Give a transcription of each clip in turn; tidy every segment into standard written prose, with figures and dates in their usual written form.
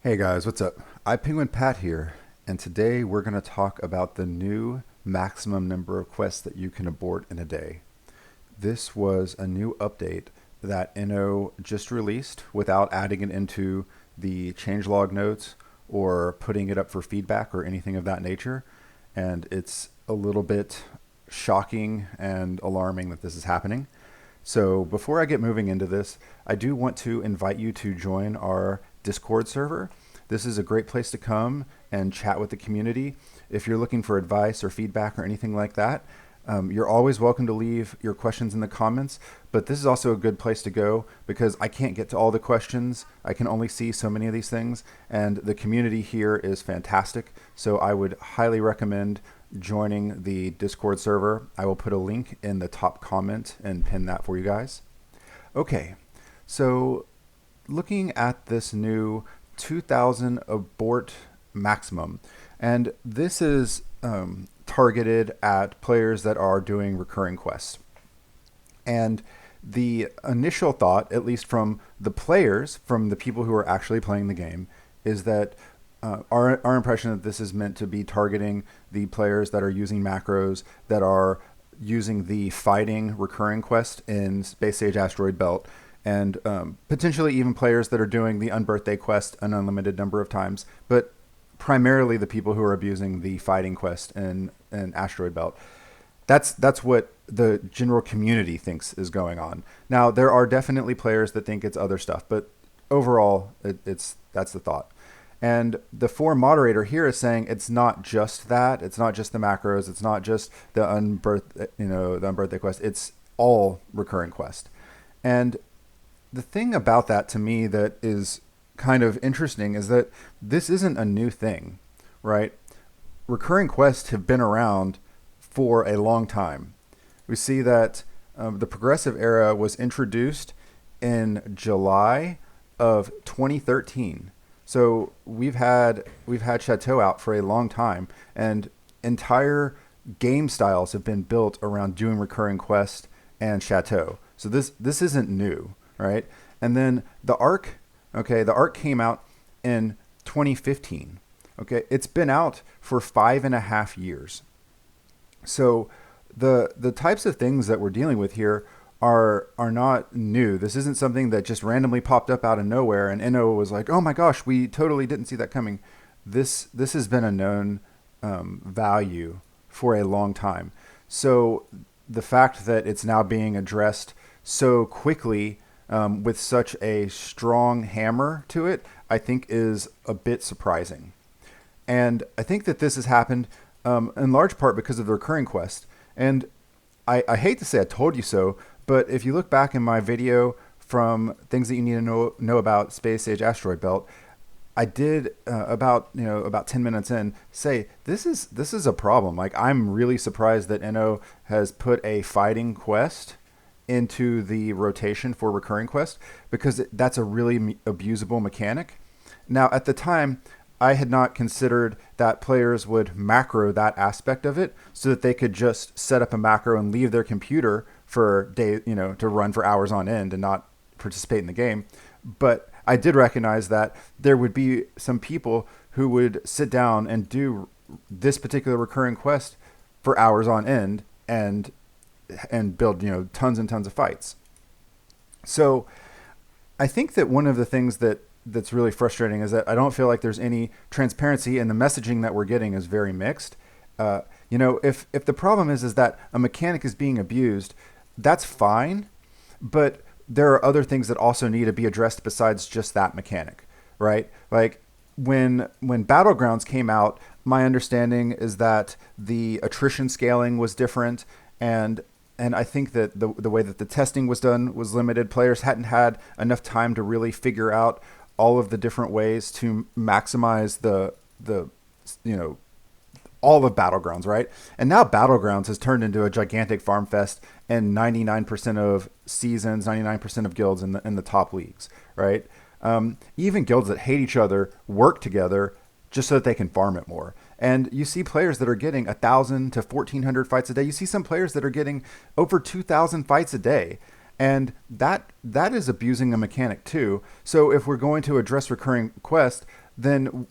Hey guys, what's up? iPenguinPat here, and today we're going to talk about the new maximum number of quests that you can abort in a day. This was a new update that Inno just released without adding it into the changelog notes or putting it up for feedback or anything of that nature, and it's a little bit shocking and alarming that this is happening. So before I get moving into this, I do want to invite you to join our Discord server. This is a great place to come and chat with the community. If you're looking for advice or feedback or anything like that, you're always welcome to leave your questions in the comments. But this is also a good place to go because I can't get to all the questions. I can only see so many of these things, and the community here is fantastic. So I would highly recommend joining the Discord server. I will put a link in the top comment and pin that for you guys. Okay, so looking at this new 2000 abort maximum, and this is targeted at players that are doing recurring quests. And the initial thought, at least from the players, from the people who are actually playing the game, is that our impression that this is meant to be targeting the players that are using macros, that are using the fighting recurring quest in Space Age Asteroid Belt, and potentially even players that are doing the Unbirthday quest an unlimited number of times, but primarily the people who are abusing the fighting quest in Asteroid Belt. That's what the general community thinks is going on. Now, there are definitely players that think it's other stuff, but overall, it's that's the thought. And the forum moderator here is saying it's not just that. It's not just the macros. It's not just the unbirthday quest. It's all recurring quest. And the thing about that to me that is kind of interesting is that this isn't a new thing, right? Recurring quests have been around for a long time. We see that the progressive era was introduced in July of 2013. So we've had Chateau out for a long time, and entire game styles have been built around doing recurring quest and Chateau. So this isn't new, right? And then the Arc, okay, the Arc came out in 2015. Okay, it's been out for 5.5 years. So the types of things that we're dealing with here are not new. This isn't something that just randomly popped up out of nowhere and Inno was like, oh my gosh, we totally didn't see that coming. This has been a known value for a long time. So the fact that it's now being addressed so quickly with such a strong hammer to it, I think is a bit surprising. And I think that this has happened in large part because of the recurring quest. And I hate to say I told you so, but if you look back in my video from things that you need to know about Space Age Asteroid Belt, I did about 10 minutes in say this is a problem. Like, I'm really surprised that Inno has put a fighting quest into the rotation for recurring quest, because that's a really abusable mechanic. Now, at the time, I had not considered that players would macro that aspect of it so that they could just set up a macro and leave their computer for to run for hours on end and not participate in the game. But I did recognize that there would be some people who would sit down and do this particular recurring quest for hours on end and build tons and tons of fights. So I think that one of the things that's really frustrating is that I don't feel like there's any transparency, and the messaging that we're getting is very mixed. If the problem is that a mechanic is being abused, that's fine, but there are other things that also need to be addressed besides just that mechanic, right? Like when Battlegrounds came out, my understanding is that the attrition scaling was different, and I think that the way that the testing was done was limited. Players hadn't had enough time to really figure out all of the different ways to maximize the all of Battlegrounds, right? And now Battlegrounds has turned into a gigantic farm fest, and 99% of seasons, 99% of guilds in the top leagues, right? Even guilds that hate each other work together just so that they can farm it more. And you see players that are getting 1,000 to 1,400 fights a day. You see some players that are getting over 2,000 fights a day. And that is abusing a mechanic too. So if we're going to address recurring quest, then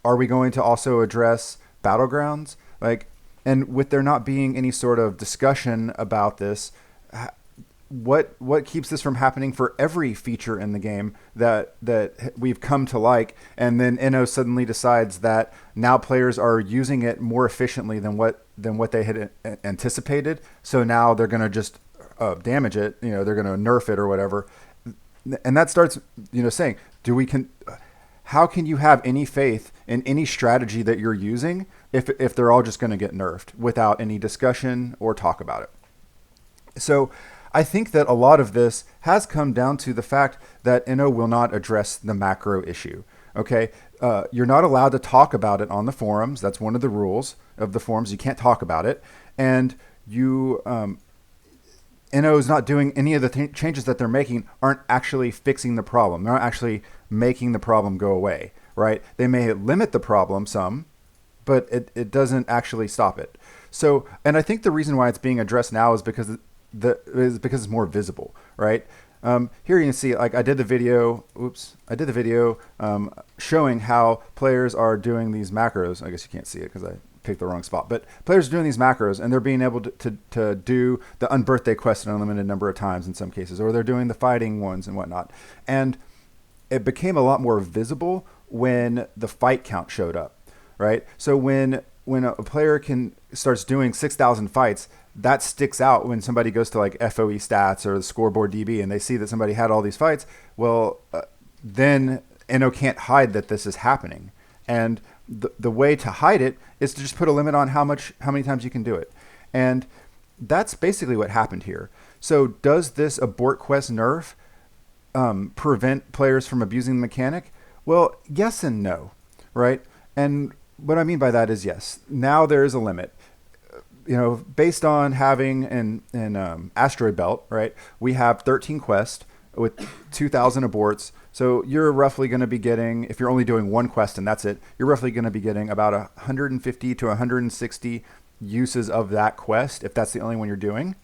are we going to also address battlegrounds? Like, and with there not being any sort of discussion about this, what keeps this from happening for every feature in the game that we've come to like, and then Inno suddenly decides that now players are using it more efficiently than what they had anticipated, so now they're going to just damage it, they're going to nerf it or whatever. And that starts saying, how can you have any faith in any strategy that you're using if they're all just going to get nerfed without any discussion or talk about it? So I think that a lot of this has come down to the fact that Inno will not address the macro issue. Okay, you're not allowed to talk about it on the forums. That's one of the rules of the forums. You can't talk about it, and Inno is not doing any of the changes that they're making aren't actually fixing the problem. They're not actually making the problem go away. Right? They may limit the problem some, but it doesn't actually stop it. So, and I think the reason why it's being addressed now is because it's more visible, right? Here you can see, like I did the video showing how players are doing these macros. I guess you can't see it because I picked the wrong spot, but players are doing these macros and they're being able to do the unbirthday quest an unlimited number of times in some cases, or they're doing the fighting ones and whatnot. And it became a lot more visible when the fight count showed up, right? So when a player starts doing 6,000 fights, that sticks out when somebody goes to like FOE stats or the scoreboard DB and they see that somebody had all these fights. Well, then Inno can't hide that this is happening. And the way to hide it is to just put a limit on how many times you can do it. And that's basically what happened here. So does this abort quest nerf prevent players from abusing the mechanic? Well, yes and no, right? And what I mean by that is yes. Now there is a limit. Based on having an asteroid belt, right? We have 13 quests with 2,000 aborts. So you're roughly going to be getting, if you're only doing one quest and that's it, you're roughly going to be getting about 150 to 160 uses of that quest if that's the only one you're doing.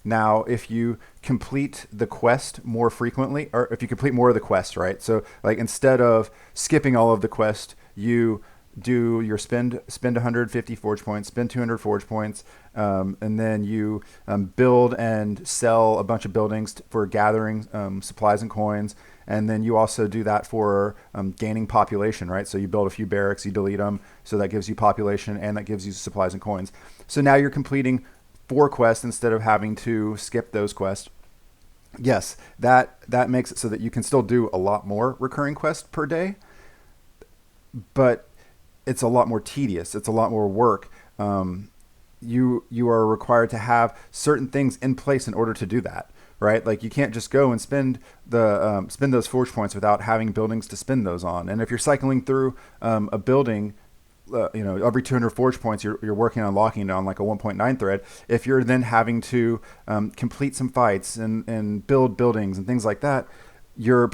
Now, if you complete the quest more frequently, or if you complete more of the quest, right? So like instead of skipping all of the quest, you do your spend 150 forge points, spend 200 forge points, and then you build and sell a bunch of buildings for gathering supplies and coins. And then you also do that for gaining population, right? So you build a few barracks, you delete them, so that gives you population and that gives you supplies and coins. So now you're completing 4 quests instead of having to skip those quests. Yes, that makes it so that you can still do a lot more recurring quests per day, but it's a lot more tedious. It's a lot more work. You are required to have certain things in place in order to do that, right? Like you can't just go and spend those forge points without having buildings to spend those on. And if you're cycling through a building, every 200 forge points, you're working on locking it on like a 1.9 thread. If you're then having to complete some fights and build buildings and things like that, you're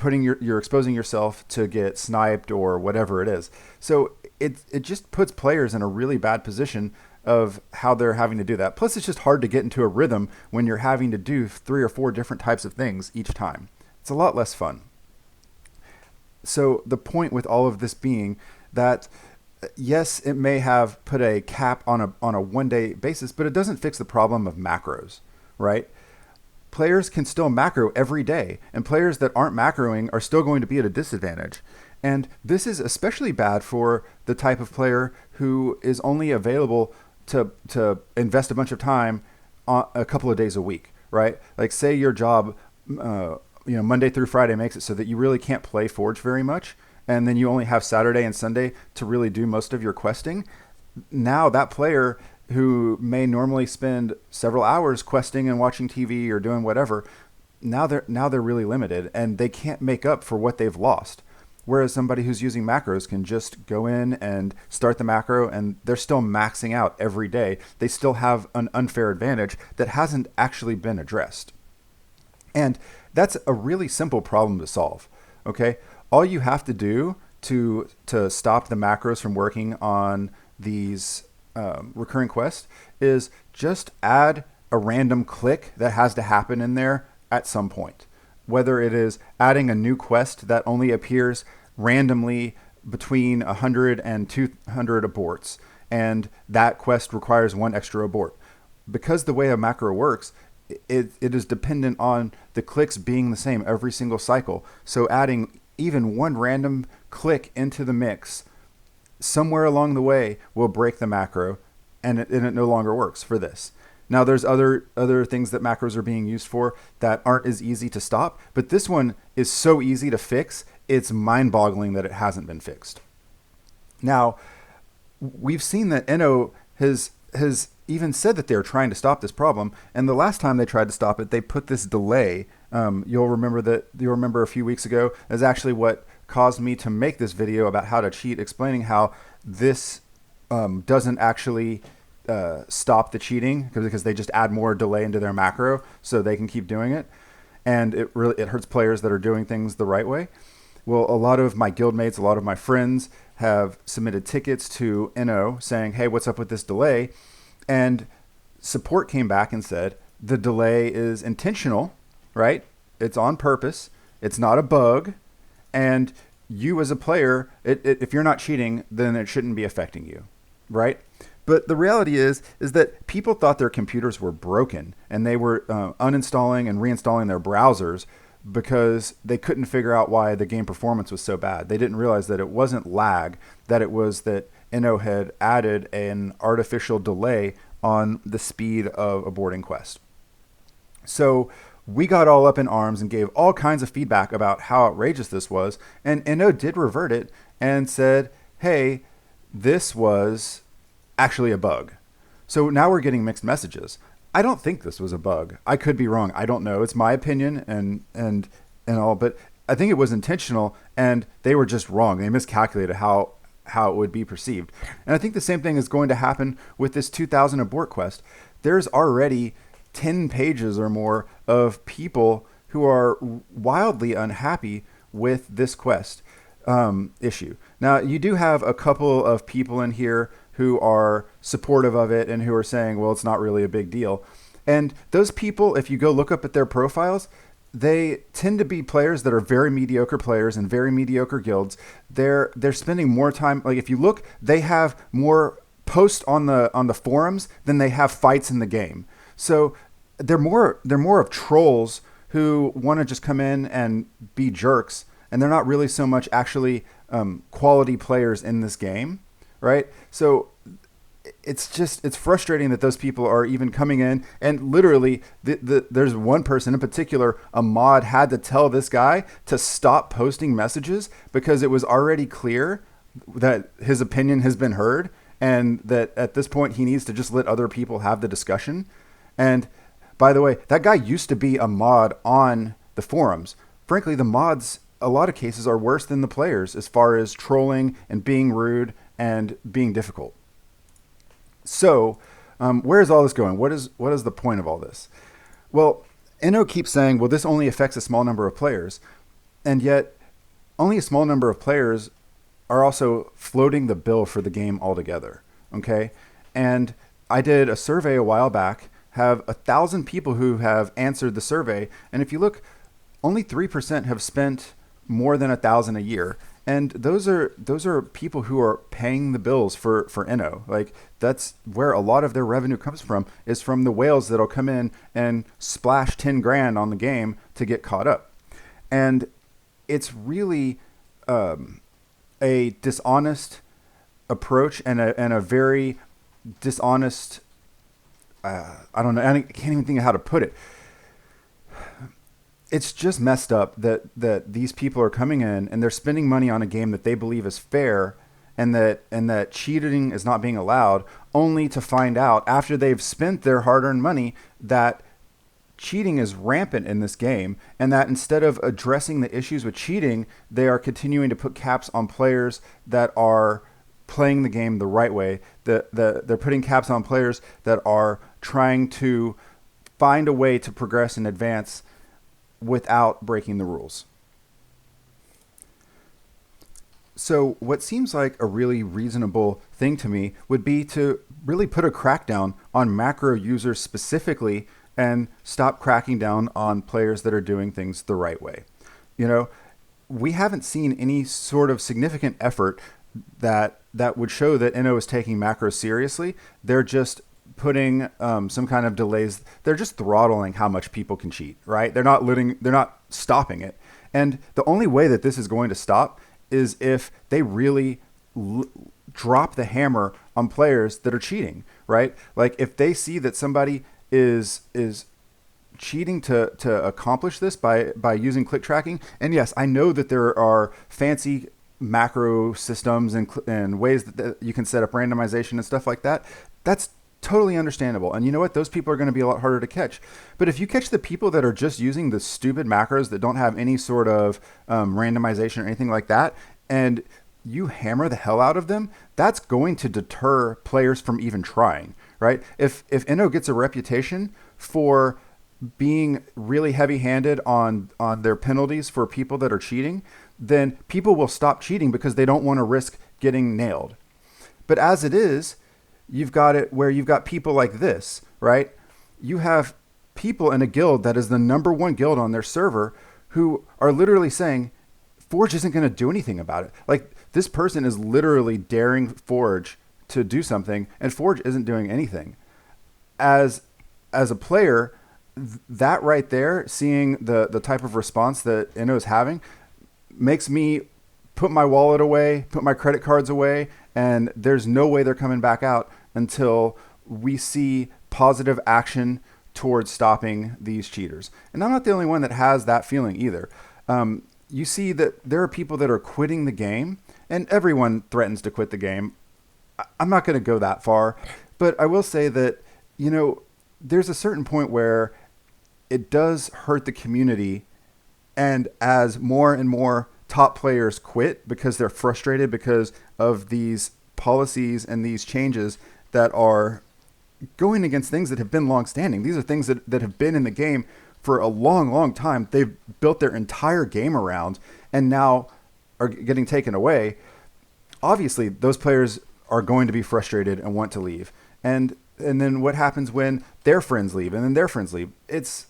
exposing yourself to get sniped or whatever it is. So it just puts players in a really bad position of how they're having to do that. Plus, it's just hard to get into a rhythm when you're having to do 3 or 4 different types of things each time. It's a lot less fun. So the point with all of this being that, yes, it may have put a cap on a one-day basis, but it doesn't fix the problem of macros, right? Players can still macro every day, and players that aren't macroing are still going to be at a disadvantage. And this is especially bad for the type of player who is only available to invest a bunch of time on a couple of days a week, right? Like say your job, Monday through Friday makes it so that you really can't play Forge very much, and then you only have Saturday and Sunday to really do most of your questing. Now that player who may normally spend several hours questing and watching TV or doing whatever, now they're really limited and they can't make up for what they've lost. Whereas somebody who's using macros can just go in and start the macro and they're still maxing out every day. They still have an unfair advantage that hasn't actually been addressed. And that's a really simple problem to solve, okay? All you have to do to stop the macros from working on these recurring quests is just add a random click that has to happen in there at some point. Whether it is adding a new quest that only appears randomly between 100 and 200 aborts, and that quest requires one extra abort. Because the way a macro works, it is dependent on the clicks being the same every single cycle. So adding even one random click into the mix somewhere along the way will break the macro, and it no longer works for this. Now there's other things that macros are being used for that aren't as easy to stop, but this one is so easy to fix, it's mind-boggling that it hasn't been fixed. Now, we've seen that Inno has even said that they're trying to stop this problem, and the last time they tried to stop it, they put this delay. You'll remember a few weeks ago is actually what caused me to make this video about how to cheat, explaining how this doesn't actually stop the cheating because they just add more delay into their macro so they can keep doing it, and it hurts players that are doing things the right way. Well, a lot of my guildmates, a lot of my friends have submitted tickets to Inno saying, hey, what's up with this delay? And support came back and said the delay is intentional, right? It's on purpose. It's not a bug. And you as a player, if you're not cheating, then it shouldn't be affecting you, right? But the reality is that people thought their computers were broken, and they were uninstalling and reinstalling their browsers because they couldn't figure out why the game performance was so bad. They didn't realize that it wasn't lag, that it was that Inno had added an artificial delay on the speed of a boarding quest. So we got all up in arms and gave all kinds of feedback about how outrageous this was, and Inno did revert it and said, hey, this was actually a bug. So now we're getting mixed messages. I don't think this was a bug. I could be wrong. I don't know. It's my opinion and all, but I think it was intentional, and they were just wrong. They miscalculated how it would be perceived. And I think the same thing is going to happen with this 2000 abort quest. There's already 10 pages or more of people who are wildly unhappy with this quest issue. Now, you do have a couple of people in here who are supportive of it and who are saying, well, it's not really a big deal. And those people, if you go look up at their profiles, they tend to be players that are very mediocre players and very mediocre guilds. They're spending more time. Like if you look, they have more posts on the forums than they have fights in the game. So they're more of trolls who want to just come in and be jerks, and they're not really so much actually quality players in this game, right? So it's frustrating that those people are even coming in, and literally there's one person in particular, a mod had to tell this guy to stop posting messages because it was already clear that his opinion has been heard, and that at this point he needs to just let other people have the discussion. And by the way, that guy used to be a mod on the forums. Frankly, the mods, a lot of cases, are worse than the players as far as trolling and being rude and being difficult. So where is all this going? What is the point of all this? Well, Inno keeps saying, well, this only affects a small number of players. And yet only a small number of players are also floating the bill for the game altogether. Okay. And I did a survey a while back, have 1,000 people who have answered the survey. And if you look, only 3% have spent more than 1,000 a year. And those are people who are paying the bills for Inno. Like that's where a lot of their revenue comes from, is from the whales that'll come in and splash 10 grand on the game to get caught up. And it's really a dishonest approach and a very dishonest, I don't know, I can't even think of how to put it. It's just messed up that these people are coming in and they're spending money on a game that they believe is fair, and that cheating is not being allowed, only to find out after they've spent their hard-earned money that cheating is rampant in this game, and that instead of addressing the issues with cheating, they are continuing to put caps on players that are playing the game the right way. They're putting caps on players that are trying to find a way to progress and advance without breaking the rules. So what seems like a really reasonable thing to me would be to really put a crackdown on macro users specifically and stop cracking down on players that are doing things the right way. You know, we haven't seen any sort of significant effort that would show that Inno is taking macros seriously. They're just putting some kind of delays. They're just throttling how much people can cheat, right? They're not stopping it. And the only way that this is going to stop is if they really drop the hammer on players that are cheating, right? Like if they see that somebody is cheating to accomplish this by using click tracking. And yes, I know that there are fancy macro systems and ways that you can set up randomization and stuff like that. That's totally understandable. And you know what? Those people are going to be a lot harder to catch. But if you catch the people that are just using the stupid macros that don't have any sort of randomization or anything like that, and you hammer the hell out of them, that's going to deter players from even trying, right? If Inno gets a reputation for being really heavy-handed on their penalties for people that are cheating, then people will stop cheating because they don't want to risk getting nailed. But as it is, you've got it where you've got people like this, right? You have people in a guild that is the number one guild on their server who are literally saying, Forge isn't going to do anything about it. Like, this person is literally daring Forge to do something, and Forge isn't doing anything. As a player, that right there, seeing the type of response that Inno is having, makes me put my wallet away, put my credit cards away, and there's no way they're coming back out until we see positive action towards stopping these cheaters. And I'm not the only one that has that feeling either. You see that there are people that are quitting the game, and everyone threatens to quit the game. I'm not going to go that far, but I will say that, you know, there's a certain point where it does hurt the community. And as more and more top players quit because they're frustrated because of these policies and these changes that are going against things that have been long-standing. These are things that have been in the game for a long, long time. They've built their entire game around and now are getting taken away. Obviously, those players are going to be frustrated and want to leave. And then what happens when their friends leave and then their friends leave? It's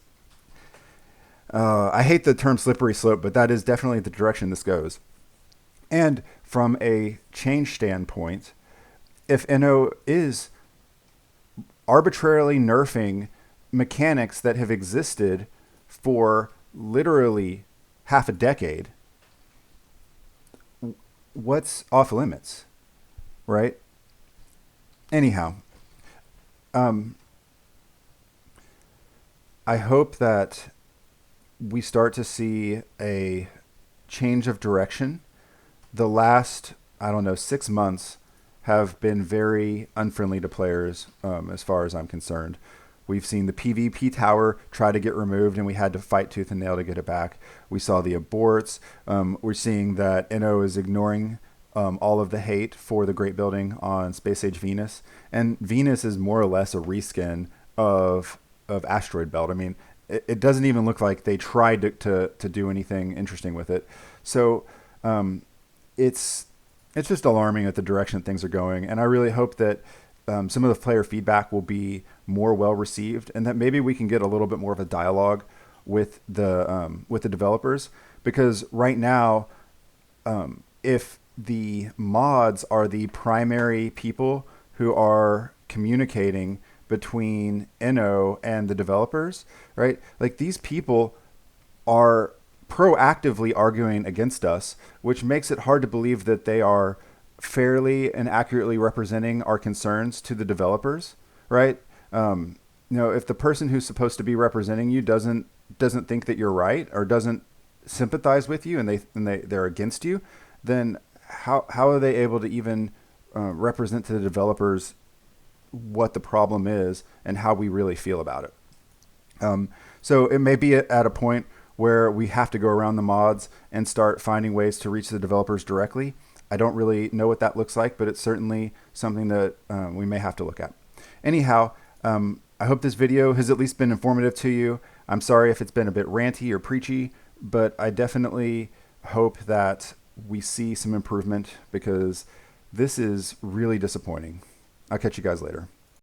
I hate the term slippery slope, but that is definitely the direction this goes. And from a change standpoint, if Inno is arbitrarily nerfing mechanics that have existed for literally half a decade, what's off limits, right? Anyhow, I hope that we start to see a change of direction. The last, 6 months have been very unfriendly to players as far as I'm concerned. We've seen the PvP tower try to get removed, and we had to fight tooth and nail to get it back. We saw the aborts. We're seeing that Inno is ignoring all of the hate for the Great Building on Space Age Venus. And Venus is more or less a reskin of Asteroid Belt. I mean, it doesn't even look like they tried to do anything interesting with it. So it's just alarming at the direction that things are going. And I really hope that some of the player feedback will be more well received, and that maybe we can get a little bit more of a dialogue with the developers. Because right now, if the mods are the primary people who are communicating between Inno and the developers, right? Like, these people are proactively arguing against us, which makes it hard to believe that they are fairly and accurately representing our concerns to the developers, right? If the person who's supposed to be representing you doesn't think that you're right, or doesn't sympathize with you, and they're against you, then how are they able to even represent to the developers what the problem is and how we really feel about it? So it may be at a point where we have to go around the mods and start finding ways to reach the developers directly. I don't really know what that looks like, but it's certainly something that we may have to look at. Anyhow, I hope this video has at least been informative to you. I'm sorry if it's been a bit ranty or preachy, but I definitely hope that we see some improvement, because this is really disappointing. I'll catch you guys later.